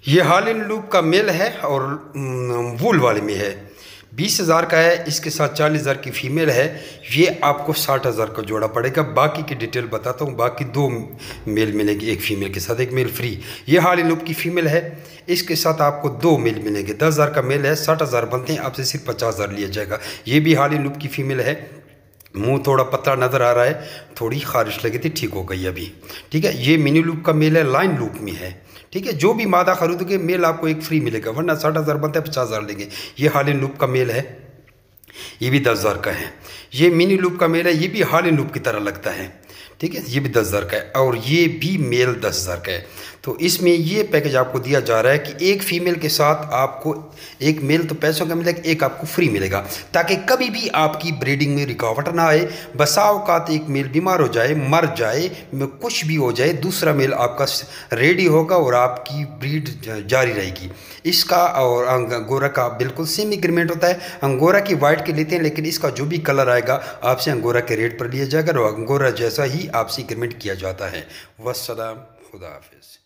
ये Holland loop का mail है और वूल वाले में है। 20,000 का है, इसके साथ 40,000 की फ़ीमेल है। ये आपको 60,000 का जोड़ा पड़ेगा। बाकी की डिटेल बताता हूँ। बाकी 2 मेल मिलेंगे, एक फ़ीमेल के साथ, एक मेल फ्री। ये हॉलैंड लूप की फ़ीमेल है, इसके साथ आपको 2 मेल मिलेंगे। 10,000 का मेल है, 60,000 बनते हैं, आपसे सिर्फ 50,000 लिया जाएगा। ये भी हॉलैंड लूप की फ़ीमेल है। मुंह थोड़ा पतला नज़र आ रहा है, थोड़ी खारिश लगी थी, ठीक हो गई अभी। ठीक है, ये मिनी लूप का मेल है, लाइन लूप में है। ठीक है, जो भी मादा खरीदोगे मेल आपको एक फ्री मिलेगा, वरना 60,000 बनता है, 50,000 लेंगे। ये हॉलैंड लूप का मेल है, ये भी 10,000 का है। ये मिनी लूप का मेल है, ये भी हॉलैंड लूप की तरह लगता है। ठीक है, ये भी 10,000 का है और ये भी मेल 10,000 का है। तो इसमें ये पैकेज आपको दिया जा रहा है कि एक फ़ीमेल के साथ आपको एक मेल तो पैसों का मिलेगा, एक आपको फ्री मिलेगा, ताकि कभी भी आपकी ब्रीडिंग में रुकावट ना आए। बसा औकात एक मेल बीमार हो जाए, मर जाए, कुछ भी हो जाए, दूसरा मेल आपका रेडी होगा और आपकी ब्रीड जारी रहेगी। इसका और अंगोरा का बिल्कुल सेम एग्रीमेंट होता है। अंगोरा की वाइट के लेते हैं, लेकिन इसका जो भी कलर आएगा आपसे अंगोरा के रेट पर लिया जाएगा और अंगोरा जैसा ही आपसे एग्रीमेंट किया जाता है। वस्सलाम, खुदा हाफिज़।